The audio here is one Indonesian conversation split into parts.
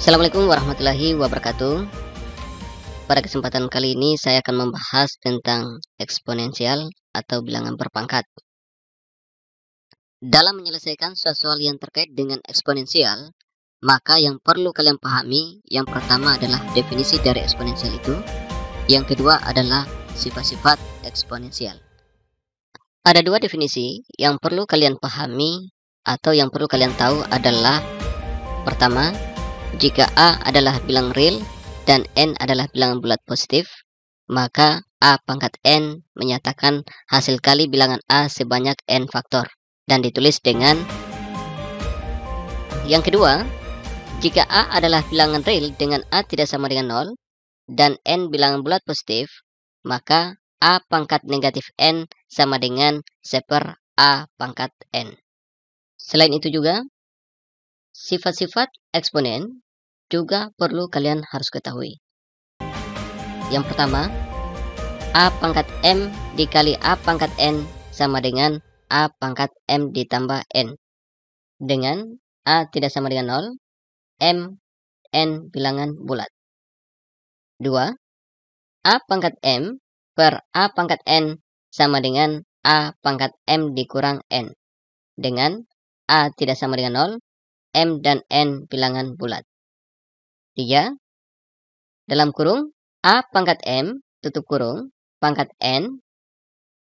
Assalamualaikum warahmatullahi wabarakatuh. Pada kesempatan kali ini saya akan membahas tentang eksponensial atau bilangan berpangkat. Dalam menyelesaikan soal yang terkait dengan eksponensial, maka yang perlu kalian pahami, yang pertama adalah definisi dari eksponensial itu, yang kedua adalah sifat-sifat eksponensial. Ada dua definisi yang perlu kalian pahami atau yang perlu kalian tahu adalah, pertama, jika A adalah bilang real dan N adalah bilangan bulat positif, maka A pangkat N menyatakan hasil kali bilangan A sebanyak N faktor, dan ditulis dengan. Yang kedua, jika A adalah bilangan real dengan A tidak sama dengan 0 dan N bilangan bulat positif, maka A pangkat negatif N sama dengan seper A pangkat N. Selain itu juga, sifat-sifat eksponen juga perlu kalian harus ketahui. Yang pertama, A pangkat M dikali A pangkat N sama dengan A pangkat M ditambah N. Dengan A tidak sama dengan 0, M, N bilangan bulat. 2. A pangkat M per A pangkat N sama dengan A pangkat M dikurang N. Dengan A tidak sama dengan 0, M dan N bilangan bulat. 3. Dalam kurung A pangkat M tutup kurung pangkat N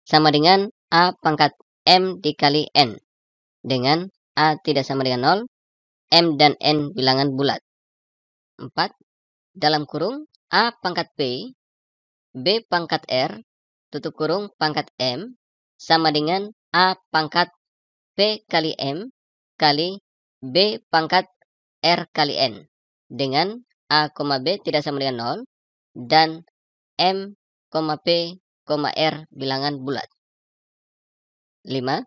sama dengan A pangkat M dikali N. Dengan A tidak sama dengan 0, M dan N bilangan bulat. 4. Dalam kurung A pangkat P, B pangkat R tutup kurung pangkat M sama dengan A pangkat P kali M kali B pangkat R kali N. Dengan A, B tidak sama dengan 0 dan M, P, R bilangan bulat. 5.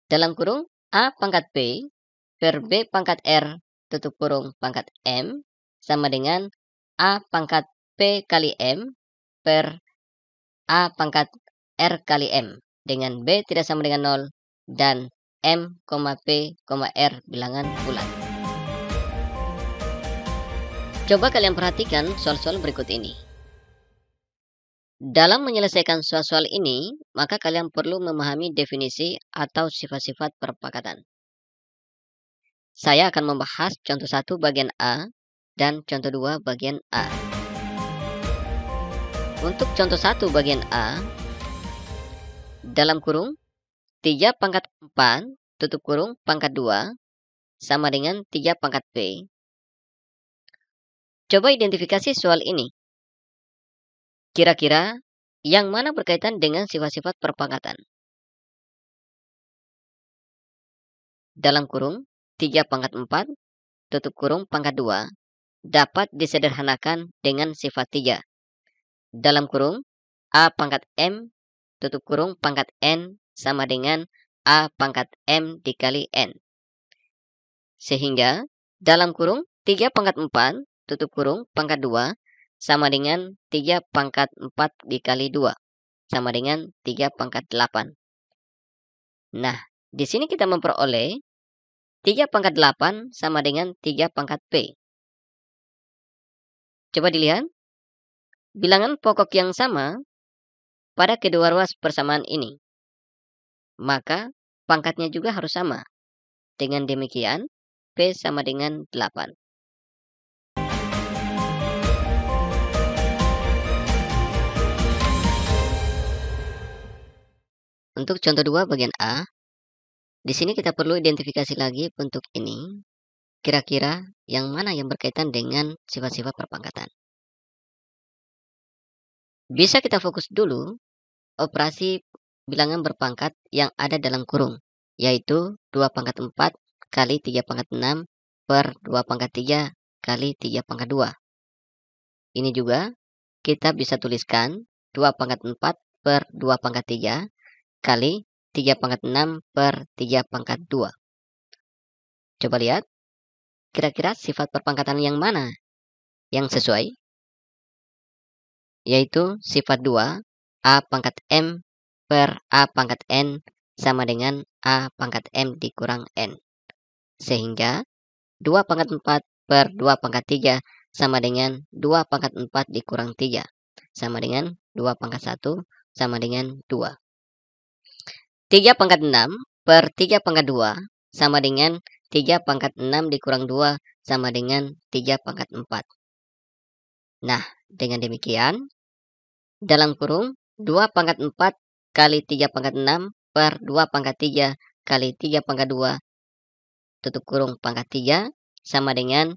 Dalam kurung A pangkat P per B pangkat R tutup kurung pangkat M sama dengan A pangkat P kali M per A pangkat R kali M. Dengan B tidak sama dengan 0 dan M, P, R bilangan bulat. Coba kalian perhatikan soal-soal berikut ini. Dalam menyelesaikan soal-soal ini, maka kalian perlu memahami definisi atau sifat-sifat perpangkatan. Saya akan membahas contoh 1 bagian A dan contoh 2 bagian A. Untuk contoh 1 bagian A, dalam kurung 3 pangkat 4 tutup kurung pangkat 2 sama dengan 3 pangkat P. Coba identifikasi soal ini. Kira-kira yang mana berkaitan dengan sifat-sifat perpangkatan? Dalam kurung 3 pangkat 4 tutup kurung pangkat 2 dapat disederhanakan dengan sifat 3. Dalam kurung A pangkat M tutup kurung pangkat N sama dengan A pangkat M dikali N. Sehingga dalam kurung 3 pangkat 4 tutup kurung pangkat 2 sama dengan 3 pangkat 4 dikali 2 sama dengan 3 pangkat 8. Nah, di sini kita memperoleh 3 pangkat 8 sama dengan 3 pangkat P. Coba dilihat, bilangan pokok yang sama pada kedua ruas persamaan ini. Maka pangkatnya juga harus sama. Dengan demikian, P sama dengan 8. Untuk contoh 2 bagian A, di sini kita perlu identifikasi lagi bentuk ini. Kira-kira yang mana yang berkaitan dengan sifat-sifat perpangkatan. Bisa kita fokus dulu operasi bilangan berpangkat yang ada dalam kurung, yaitu 2 pangkat 4 kali 3 pangkat 6 per 2 pangkat 3 kali 3 pangkat 2. Ini juga kita bisa tuliskan 2 pangkat 4 per 2 pangkat 3 kali 3 pangkat 6 per 3 pangkat 2. Coba lihat, kira-kira sifat perpangkatan yang mana yang sesuai? Yaitu sifat 2, A pangkat M per A pangkat N sama dengan A pangkat M dikurang N. Sehingga 2 pangkat 4 per 2 pangkat 3 sama dengan 2 pangkat 4 dikurang 3 sama dengan 2 pangkat 1 sama dengan 2. 3 pangkat 6 per 3 pangkat 2 sama dengan 3 pangkat 6 dikurang 2 sama dengan 3 pangkat 4. Nah, dengan demikian, dalam kurung 2 pangkat 4 kali 3 pangkat 6 per 2 pangkat 3 kali 3 pangkat 2 tutup kurung pangkat 3 sama dengan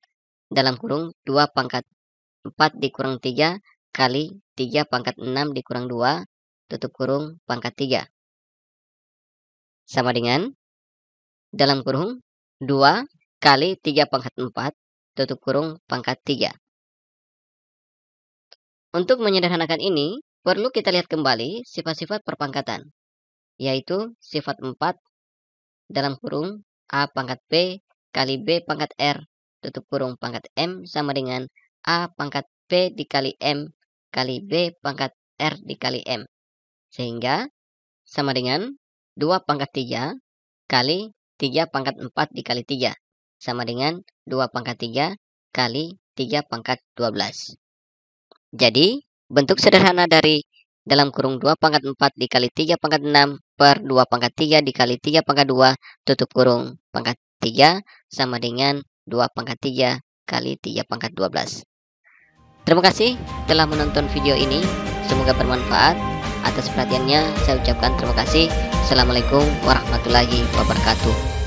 dalam kurung 2 pangkat 4 dikurang 3 kali 3 pangkat 6 dikurang 2 tutup kurung pangkat 3 sama dengan dalam kurung 2 kali 3 pangkat 4 tutup kurung pangkat 3. Untuk menyederhanakan ini, perlu kita lihat kembali sifat-sifat perpangkatan, yaitu sifat 4 dalam kurung A pangkat P kali B pangkat R tutup kurung pangkat M sama dengan A pangkat P dikali M kali B pangkat R dikali M. Sehingga sama dengan 2 pangkat 3 kali 3 pangkat 4 dikali 3 sama dengan 2 pangkat 3 kali 3 pangkat 12. Jadi, bentuk sederhana dari dalam kurung 2 pangkat 4 dikali 3 pangkat 6 per 2 pangkat 3 dikali 3 pangkat 2 tutup kurung pangkat 3 sama dengan 2 pangkat 3 kali 3 pangkat 12. Terima kasih telah menonton video ini. Semoga bermanfaat. Atas perhatiannya saya ucapkan terima kasih. Assalamualaikum warahmatullahi wabarakatuh.